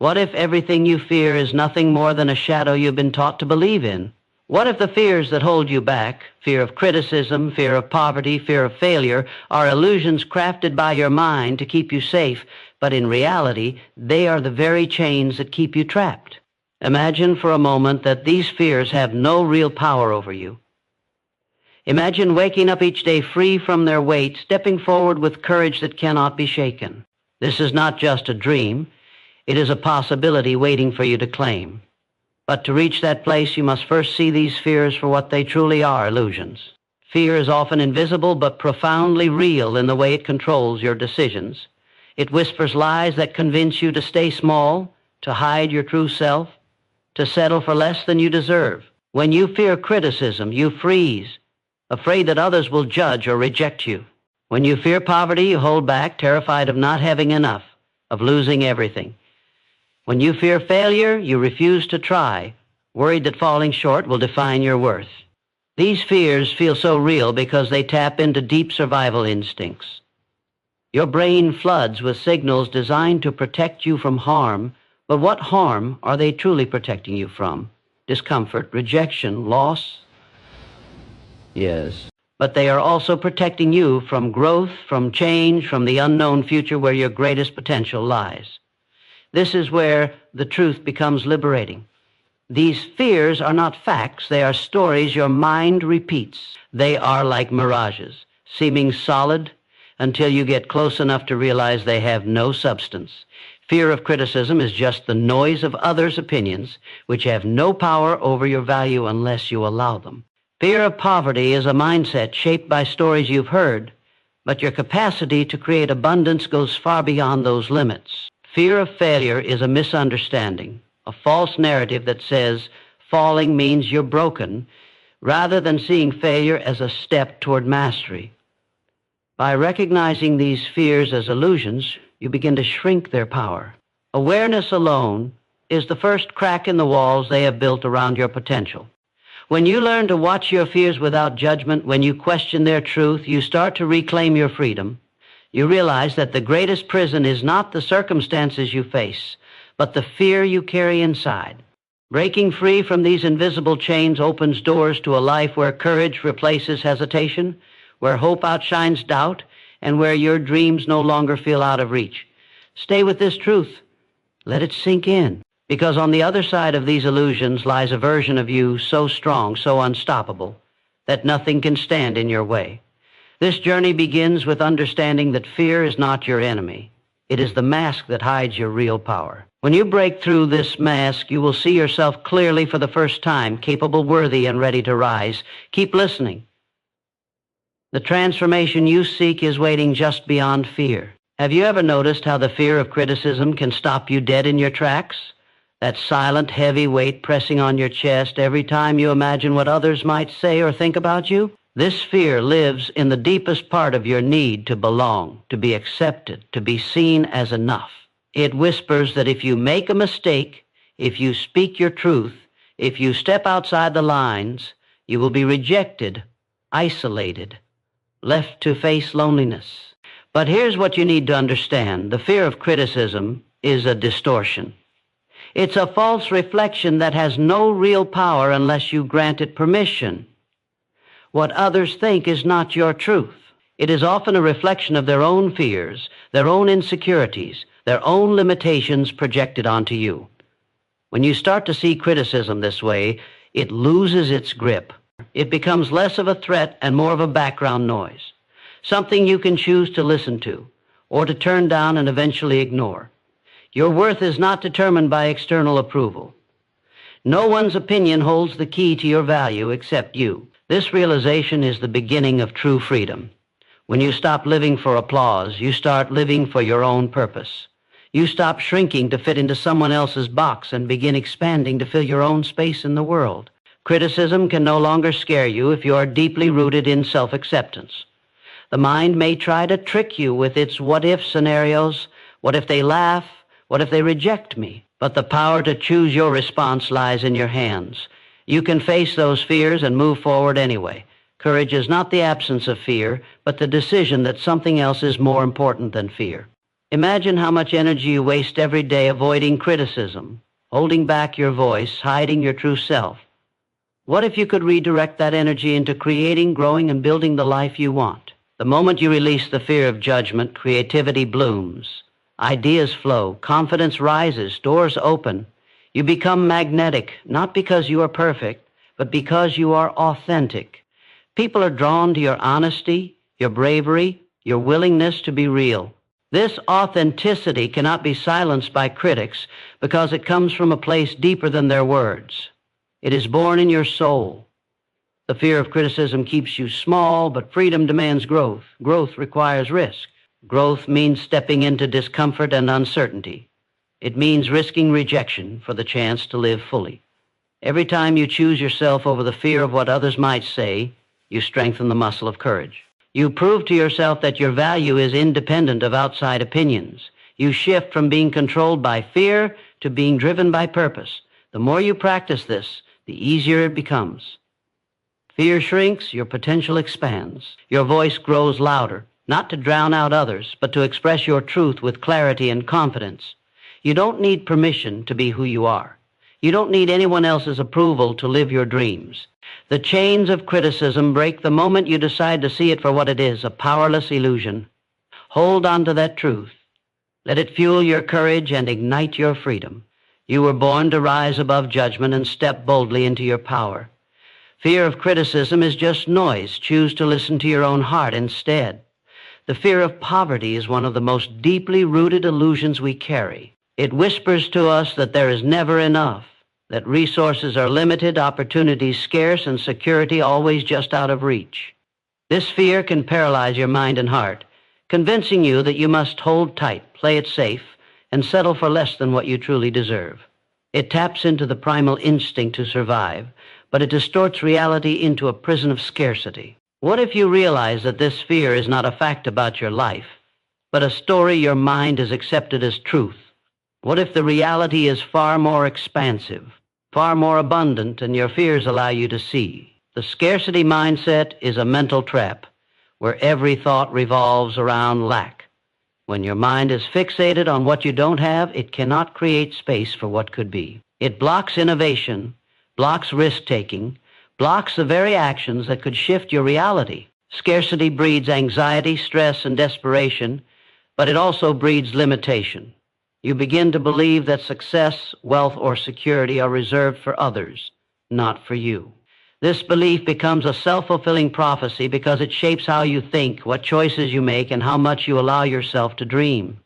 What if everything you fear is nothing more than a shadow you've been taught to believe in? What if the fears that hold you back, fear of criticism, fear of poverty, fear of failure, are illusions crafted by your mind to keep you safe, but in reality, they are the very chains that keep you trapped? Imagine for a moment that these fears have no real power over you. Imagine waking up each day free from their weight, stepping forward with courage that cannot be shaken. This is not just a dream. It is a possibility waiting for you to claim. But to reach that place, you must first see these fears for what they truly are, illusions. Fear is often invisible but profoundly real in the way it controls your decisions. It whispers lies that convince you to stay small, to hide your true self, to settle for less than you deserve. When you fear criticism, you freeze, afraid that others will judge or reject you. When you fear poverty, you hold back, terrified of not having enough, of losing everything. When you fear failure, you refuse to try, worried that falling short will define your worth. These fears feel so real because they tap into deep survival instincts. Your brain floods with signals designed to protect you from harm, but what harm are they truly protecting you from? Discomfort, rejection, loss? Yes. But they are also protecting you from growth, from change, from the unknown future where your greatest potential lies. This is where the truth becomes liberating. These fears are not facts. They are stories your mind repeats. They are like mirages, seeming solid until you get close enough to realize they have no substance. Fear of criticism is just the noise of others' opinions, which have no power over your value unless you allow them. Fear of poverty is a mindset shaped by stories you've heard, but your capacity to create abundance goes far beyond those limits. Fear of failure is a misunderstanding, a false narrative that says falling means you're broken, rather than seeing failure as a step toward mastery. By recognizing these fears as illusions, you begin to shrink their power. Awareness alone is the first crack in the walls they have built around your potential. When you learn to watch your fears without judgment, when you question their truth, you start to reclaim your freedom. You realize that the greatest prison is not the circumstances you face, but the fear you carry inside. Breaking free from these invisible chains opens doors to a life where courage replaces hesitation, where hope outshines doubt, and where your dreams no longer feel out of reach. Stay with this truth. Let it sink in, because on the other side of these illusions lies a version of you so strong, so unstoppable, that nothing can stand in your way. This journey begins with understanding that fear is not your enemy. It is the mask that hides your real power. When you break through this mask, you will see yourself clearly for the first time, capable, worthy, and ready to rise. Keep listening. The transformation you seek is waiting just beyond fear. Have you ever noticed how the fear of criticism can stop you dead in your tracks? That silent, heavy weight pressing on your chest every time you imagine what others might say or think about you? This fear lives in the deepest part of your need to belong, to be accepted, to be seen as enough. It whispers that if you make a mistake, if you speak your truth, if you step outside the lines, you will be rejected, isolated, left to face loneliness. But here's what you need to understand. The fear of criticism is a distortion. It's a false reflection that has no real power unless you grant it permission. What others think is not your truth. It is often a reflection of their own fears, their own insecurities, their own limitations projected onto you. When you start to see criticism this way, it loses its grip. It becomes less of a threat and more of a background noise, something you can choose to listen to, or to turn down and eventually ignore. Your worth is not determined by external approval. No one's opinion holds the key to your value except you. This realization is the beginning of true freedom. When you stop living for applause, you start living for your own purpose. You stop shrinking to fit into someone else's box and begin expanding to fill your own space in the world. Criticism can no longer scare you if you are deeply rooted in self-acceptance. The mind may try to trick you with its what-if scenarios. What if they laugh? What if they reject me? But the power to choose your response lies in your hands. You can face those fears and move forward anyway. Courage is not the absence of fear, but the decision that something else is more important than fear. Imagine how much energy you waste every day avoiding criticism, holding back your voice, hiding your true self. What if you could redirect that energy into creating, growing, and building the life you want? The moment you release the fear of judgment, creativity blooms. Ideas flow, confidence rises, doors open. You become magnetic, not because you are perfect, but because you are authentic. People are drawn to your honesty, your bravery, your willingness to be real. This authenticity cannot be silenced by critics because it comes from a place deeper than their words. It is born in your soul. The fear of criticism keeps you small, but freedom demands growth. Growth requires risk. Growth means stepping into discomfort and uncertainty. It means risking rejection for the chance to live fully. Every time you choose yourself over the fear of what others might say, you strengthen the muscle of courage. You prove to yourself that your value is independent of outside opinions. You shift from being controlled by fear to being driven by purpose. The more you practice this, the easier it becomes. Fear shrinks, your potential expands. Your voice grows louder, not to drown out others, but to express your truth with clarity and confidence. You don't need permission to be who you are. You don't need anyone else's approval to live your dreams. The chains of criticism break the moment you decide to see it for what it is, a powerless illusion. Hold on to that truth. Let it fuel your courage and ignite your freedom. You were born to rise above judgment and step boldly into your power. Fear of criticism is just noise. Choose to listen to your own heart instead. The fear of poverty is one of the most deeply rooted illusions we carry. It whispers to us that there is never enough, that resources are limited, opportunities scarce, and security always just out of reach. This fear can paralyze your mind and heart, convincing you that you must hold tight, play it safe, and settle for less than what you truly deserve. It taps into the primal instinct to survive, but it distorts reality into a prison of scarcity. What if you realize that this fear is not a fact about your life, but a story your mind has accepted as truth? What if the reality is far more expansive, far more abundant than your fears allow you to see? The scarcity mindset is a mental trap where every thought revolves around lack. When your mind is fixated on what you don't have, it cannot create space for what could be. It blocks innovation, blocks risk-taking, blocks the very actions that could shift your reality. Scarcity breeds anxiety, stress, and desperation, but it also breeds limitation. You begin to believe that success, wealth, or security are reserved for others, not for you. This belief becomes a self-fulfilling prophecy because it shapes how you think, what choices you make, and how much you allow yourself to dream.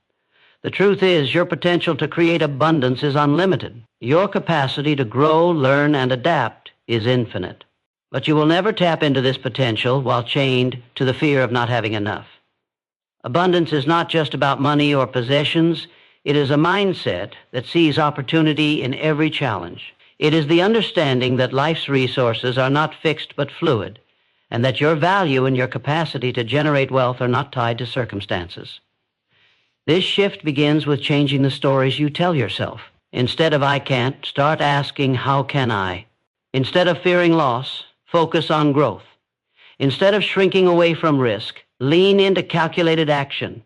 The truth is, your potential to create abundance is unlimited. Your capacity to grow, learn, and adapt is infinite. But you will never tap into this potential while chained to the fear of not having enough. Abundance is not just about money or possessions. It is a mindset that sees opportunity in every challenge. It is the understanding that life's resources are not fixed but fluid, and that your value and your capacity to generate wealth are not tied to circumstances. This shift begins with changing the stories you tell yourself. Instead of "I can't," start asking "How can I?" Instead of fearing loss, focus on growth. Instead of shrinking away from risk, lean into calculated action.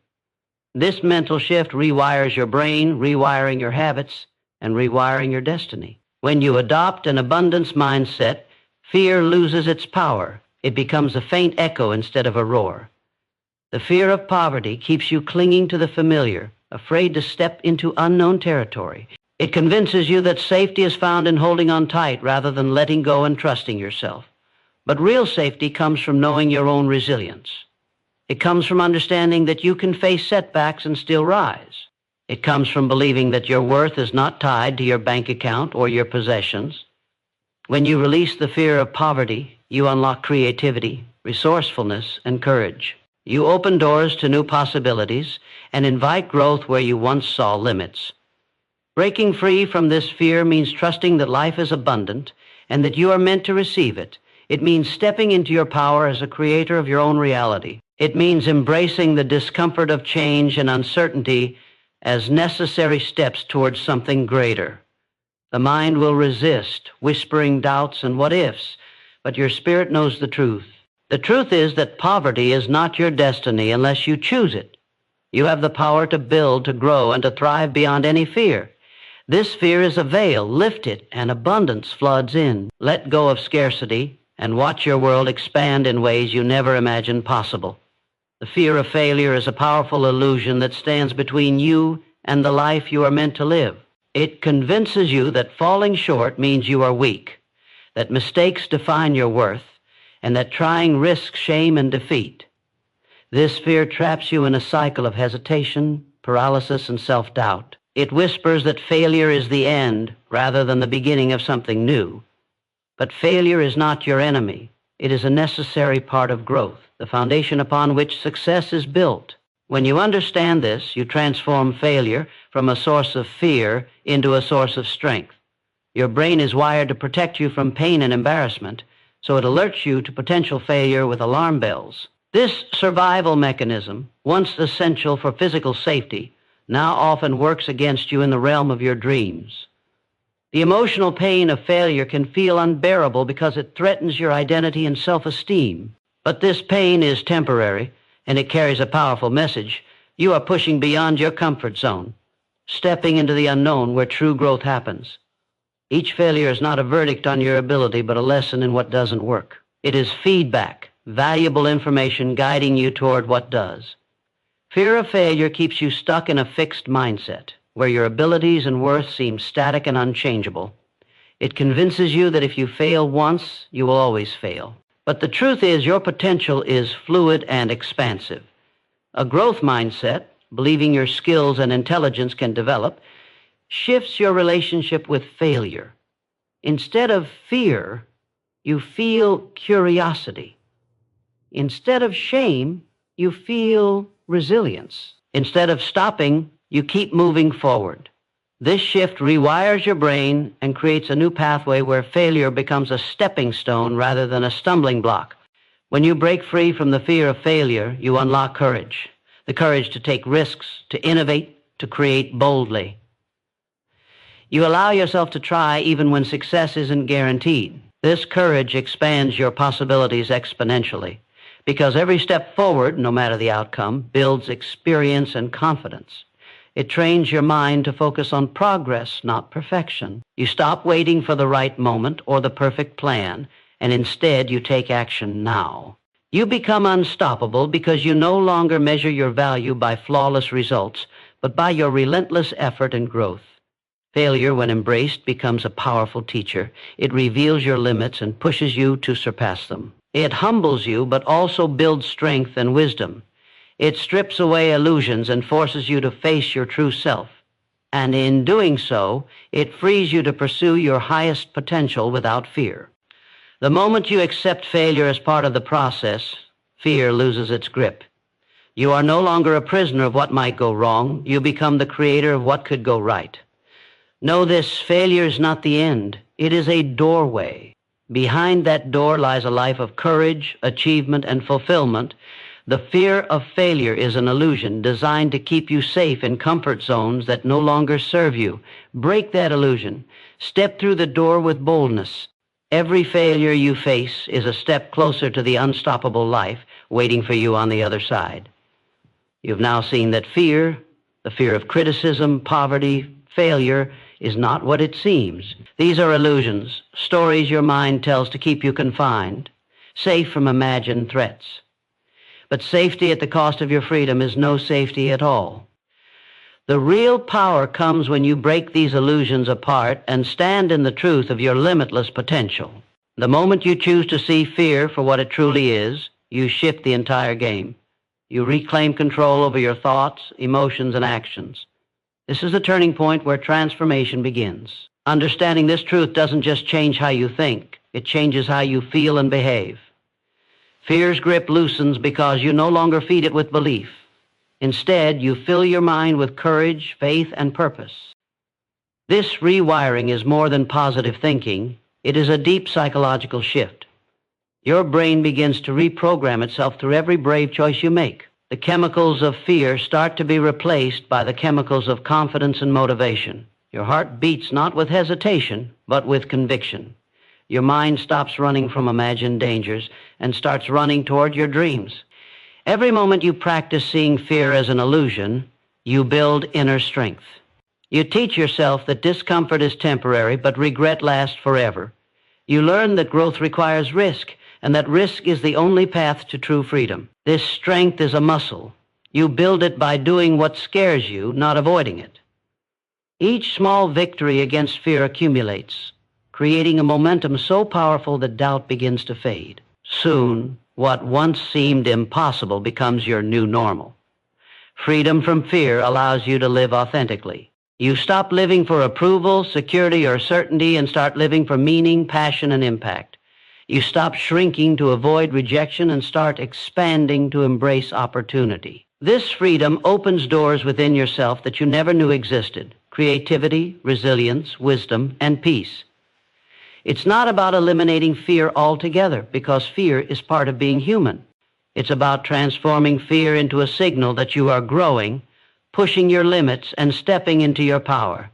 This mental shift rewires your brain, rewiring your habits, and rewiring your destiny. When you adopt an abundance mindset, fear loses its power. It becomes a faint echo instead of a roar. The fear of poverty keeps you clinging to the familiar, afraid to step into unknown territory. It convinces you that safety is found in holding on tight rather than letting go and trusting yourself. But real safety comes from knowing your own resilience. It comes from understanding that you can face setbacks and still rise. It comes from believing that your worth is not tied to your bank account or your possessions. When you release the fear of poverty, you unlock creativity, resourcefulness, and courage. You open doors to new possibilities and invite growth where you once saw limits. Breaking free from this fear means trusting that life is abundant and that you are meant to receive it. It means stepping into your power as a creator of your own reality. It means embracing the discomfort of change and uncertainty as necessary steps towards something greater. The mind will resist, whispering doubts and what-ifs, but your spirit knows the truth. The truth is that poverty is not your destiny unless you choose it. You have the power to build, to grow, and to thrive beyond any fear. This fear is a veil. Lift it, and abundance floods in. Let go of scarcity, and watch your world expand in ways you never imagined possible. The fear of failure is a powerful illusion that stands between you and the life you are meant to live. It convinces you that falling short means you are weak, that mistakes define your worth, and that trying risks shame and defeat. This fear traps you in a cycle of hesitation, paralysis, and self-doubt. It whispers that failure is the end rather than the beginning of something new. But failure is not your enemy. It is a necessary part of growth, the foundation upon which success is built. When you understand this, you transform failure from a source of fear into a source of strength. Your brain is wired to protect you from pain and embarrassment, so it alerts you to potential failure with alarm bells. This survival mechanism, once essential for physical safety, now often works against you in the realm of your dreams. The emotional pain of failure can feel unbearable because it threatens your identity and self-esteem. But this pain is temporary, and it carries a powerful message. You are pushing beyond your comfort zone, stepping into the unknown where true growth happens. Each failure is not a verdict on your ability, but a lesson in what doesn't work. It is feedback, valuable information guiding you toward what does. Fear of failure keeps you stuck in a fixed mindset, where your abilities and worth seem static and unchangeable. It convinces you that if you fail once, you will always fail. But the truth is, your potential is fluid and expansive. A growth mindset, believing your skills and intelligence can develop, shifts your relationship with failure. Instead of fear, you feel curiosity. Instead of shame, you feel resilience. Instead of stopping, you keep moving forward. This shift rewires your brain and creates a new pathway where failure becomes a stepping stone rather than a stumbling block. When you break free from the fear of failure, you unlock courage. The courage to take risks, to innovate, to create boldly. You allow yourself to try even when success isn't guaranteed. This courage expands your possibilities exponentially, because every step forward, no matter the outcome, builds experience and confidence. It trains your mind to focus on progress, not perfection. You stop waiting for the right moment or the perfect plan, and instead you take action now. You become unstoppable because you no longer measure your value by flawless results, but by your relentless effort and growth. Failure, when embraced, becomes a powerful teacher. It reveals your limits and pushes you to surpass them. It humbles you, but also builds strength and wisdom. It strips away illusions and forces you to face your true self. And in doing so, it frees you to pursue your highest potential without fear. The moment you accept failure as part of the process, fear loses its grip. You are no longer a prisoner of what might go wrong. You become the creator of what could go right. Know this: failure is not the end. It is a doorway. Behind that door lies a life of courage, achievement, and fulfillment. The fear of failure is an illusion designed to keep you safe in comfort zones that no longer serve you. Break that illusion. Step through the door with boldness. Every failure you face is a step closer to the unstoppable life waiting for you on the other side. You've now seen that fear, the fear of criticism, poverty, failure, is not what it seems. These are illusions, stories your mind tells to keep you confined, safe from imagined threats. But safety at the cost of your freedom is no safety at all. The real power comes when you break these illusions apart and stand in the truth of your limitless potential. The moment you choose to see fear for what it truly is, you shift the entire game. You reclaim control over your thoughts, emotions, and actions. This is the turning point where transformation begins. Understanding this truth doesn't just change how you think, it changes how you feel and behave. Fear's grip loosens because you no longer feed it with belief. Instead, you fill your mind with courage, faith, and purpose. This rewiring is more than positive thinking. It is a deep psychological shift. Your brain begins to reprogram itself through every brave choice you make. The chemicals of fear start to be replaced by the chemicals of confidence and motivation. Your heart beats not with hesitation, but with conviction. Your mind stops running from imagined dangers and starts running toward your dreams. Every moment you practice seeing fear as an illusion, you build inner strength. You teach yourself that discomfort is temporary, but regret lasts forever. You learn that growth requires risk, and that risk is the only path to true freedom. This strength is a muscle. You build it by doing what scares you, not avoiding it. Each small victory against fear accumulates, creating a momentum so powerful that doubt begins to fade. Soon, what once seemed impossible becomes your new normal. Freedom from fear allows you to live authentically. You stop living for approval, security, or certainty and start living for meaning, passion, and impact. You stop shrinking to avoid rejection and start expanding to embrace opportunity. This freedom opens doors within yourself that you never knew existed: creativity, resilience, wisdom, and peace. It's not about eliminating fear altogether, because fear is part of being human. It's about transforming fear into a signal that you are growing, pushing your limits, and stepping into your power.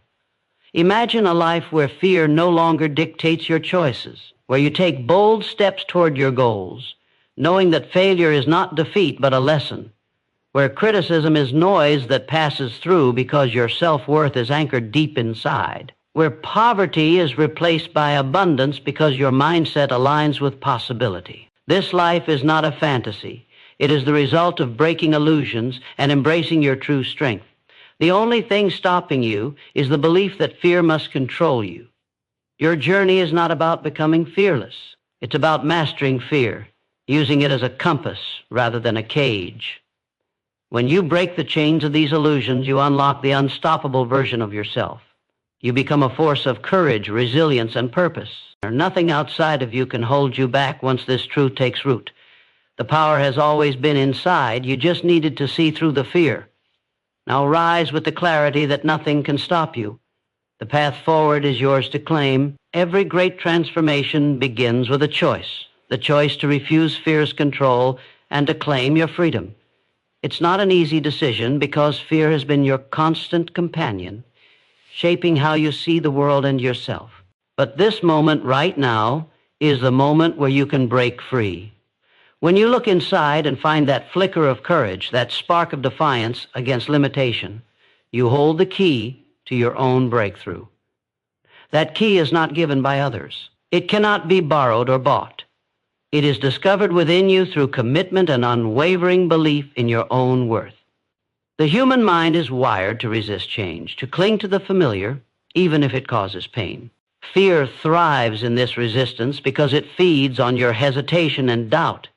Imagine a life where fear no longer dictates your choices, where you take bold steps toward your goals, knowing that failure is not defeat but a lesson, where criticism is noise that passes through because your self-worth is anchored deep inside, where poverty is replaced by abundance because your mindset aligns with possibility. This life is not a fantasy. It is the result of breaking illusions and embracing your true strength. The only thing stopping you is the belief that fear must control you. Your journey is not about becoming fearless. It's about mastering fear, using it as a compass rather than a cage. When you break the chains of these illusions, you unlock the unstoppable version of yourself. You become a force of courage, resilience, and purpose. Nothing outside of you can hold you back once this truth takes root. The power has always been inside. You just needed to see through the fear. Now rise with the clarity that nothing can stop you. The path forward is yours to claim. Every great transformation begins with a choice. The choice to refuse fear's control and to claim your freedom. It's not an easy decision because fear has been your constant companion, shaping how you see the world and yourself. But this moment right now is the moment where you can break free. When you look inside and find that flicker of courage, that spark of defiance against limitation, you hold the key to your own breakthrough. That key is not given by others. It cannot be borrowed or bought. It is discovered within you through commitment and unwavering belief in your own worth. The human mind is wired to resist change, to cling to the familiar, even if it causes pain. Fear thrives in this resistance because it feeds on your hesitation and doubt.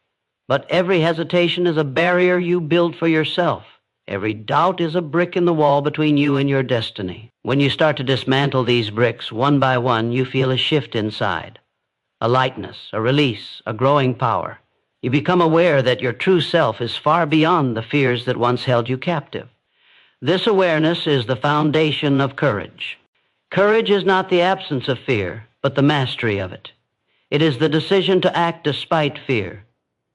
But every hesitation is a barrier you build for yourself. Every doubt is a brick in the wall between you and your destiny. When you start to dismantle these bricks one by one, you feel a shift inside, a lightness, a release, a growing power. You become aware that your true self is far beyond the fears that once held you captive. This awareness is the foundation of courage. Courage is not the absence of fear, but the mastery of it. It is the decision to act despite fear,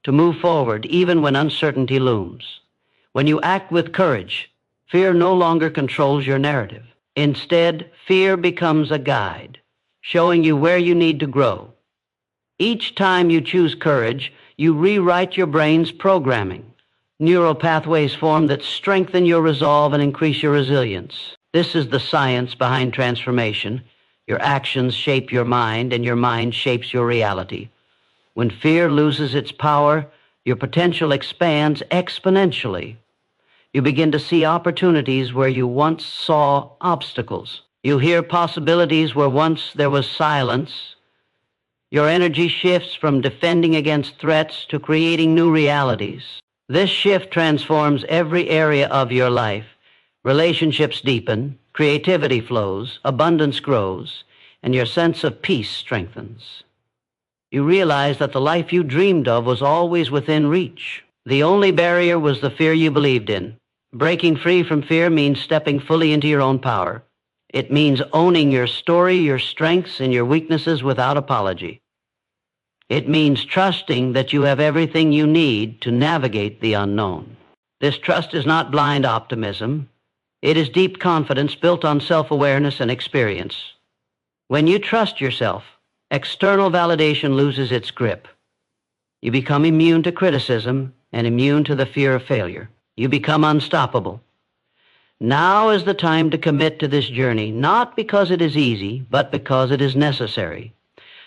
to move forward even when uncertainty looms. When you act with courage, fear no longer controls your narrative. Instead, fear becomes a guide, showing you where you need to grow. Each time you choose courage, you rewrite your brain's programming. Neural pathways form that strengthen your resolve and increase your resilience. This is the science behind transformation. Your actions shape your mind, and your mind shapes your reality. When fear loses its power, your potential expands exponentially. You begin to see opportunities where you once saw obstacles. You hear possibilities where once there was silence. Your energy shifts from defending against threats to creating new realities. This shift transforms every area of your life. Relationships deepen, creativity flows, abundance grows, and your sense of peace strengthens. You realize that the life you dreamed of was always within reach. The only barrier was the fear you believed in. Breaking free from fear means stepping fully into your own power. It means owning your story, your strengths, and your weaknesses without apology. It means trusting that you have everything you need to navigate the unknown. This trust is not blind optimism. It is deep confidence built on self-awareness and experience. When you trust yourself, external validation loses its grip. You become immune to criticism, and immune to the fear of failure. You become unstoppable. Now is the time to commit to this journey, not because it is easy, but because it is necessary.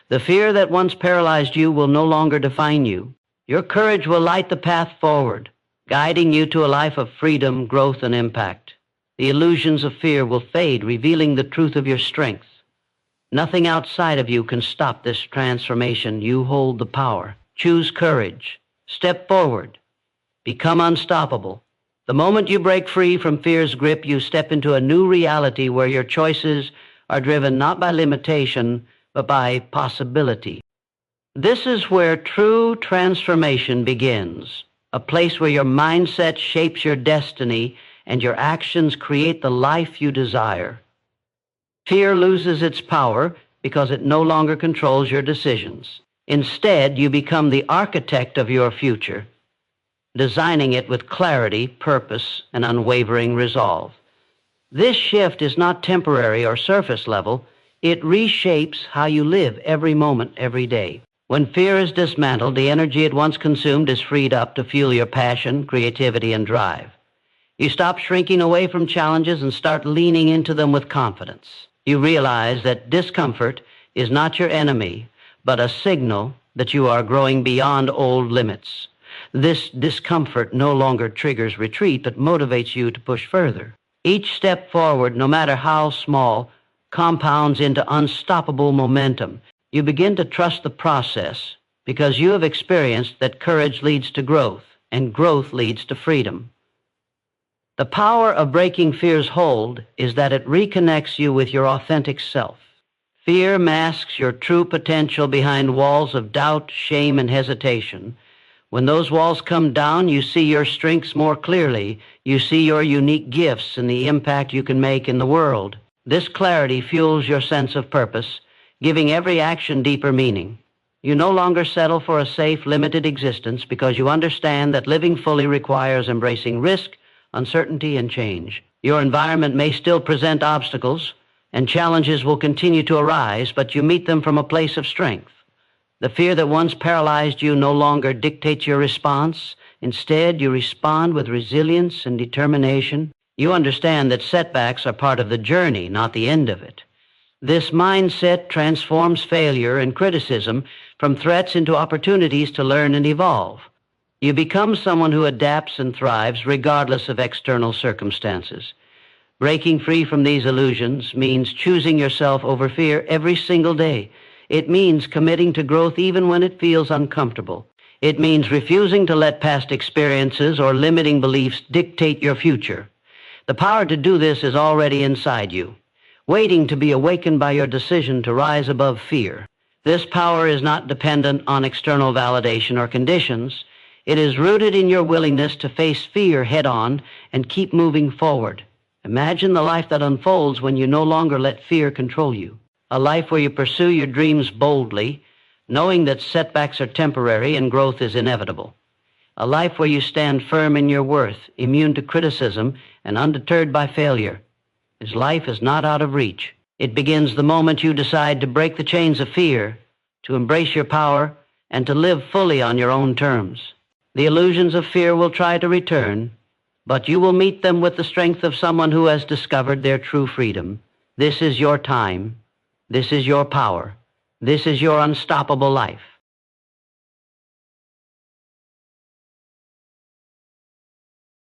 The fear that once paralyzed you will no longer define you. Your courage will light the path forward, guiding you to a life of freedom, growth, and impact. The illusions of fear will fade, revealing the truth of your strength. Nothing outside of you can stop this transformation. You hold the power. Choose courage. Step forward. Become unstoppable. The moment you break free from fear's grip, you step into a new reality where your choices are driven not by limitation, but by possibility. This is where true transformation begins, a place where your mindset shapes your destiny and your actions create the life you desire. Fear loses its power because it no longer controls your decisions. Instead, you become the architect of your future, designing it with clarity, purpose, and unwavering resolve. This shift is not temporary or surface level. It reshapes how you live every moment, every day. When fear is dismantled, the energy it once consumed is freed up to fuel your passion, creativity, and drive. You stop shrinking away from challenges and start leaning into them with confidence. You realize that discomfort is not your enemy, but a signal that you are growing beyond old limits. This discomfort no longer triggers retreat, but motivates you to push further. Each step forward, no matter how small, compounds into unstoppable momentum. You begin to trust the process because you have experienced that courage leads to growth, and growth leads to freedom. The power of breaking fear's hold is that it reconnects you with your authentic self. Fear masks your true potential behind walls of doubt, shame, and hesitation. When those walls come down, you see your strengths more clearly. You see your unique gifts and the impact you can make in the world. This clarity fuels your sense of purpose, giving every action deeper meaning. You no longer settle for a safe, limited existence because you understand that living fully requires embracing risk, uncertainty, and change. Your environment may still present obstacles, and challenges will continue to arise, but you meet them from a place of strength. The fear that once paralyzed you no longer dictates your response. Instead, you respond with resilience and determination. You understand that setbacks are part of the journey, not the end of it. This mindset transforms failure and criticism from threats into opportunities to learn and evolve. You become someone who adapts and thrives regardless of external circumstances. Breaking free from these illusions means choosing yourself over fear every single day. It means committing to growth even when it feels uncomfortable. It means refusing to let past experiences or limiting beliefs dictate your future. The power to do this is already inside you, waiting to be awakened by your decision to rise above fear. This power is not dependent on external validation or conditions. It is rooted in your willingness to face fear head-on and keep moving forward. Imagine the life that unfolds when you no longer let fear control you. A life where you pursue your dreams boldly, knowing that setbacks are temporary and growth is inevitable. A life where you stand firm in your worth, immune to criticism, and undeterred by failure. This life is not out of reach. It begins the moment you decide to break the chains of fear, to embrace your power, and to live fully on your own terms. The illusions of fear will try to return, but you will meet them with the strength of someone who has discovered their true freedom. This is your time. This is your power. This is your unstoppable life.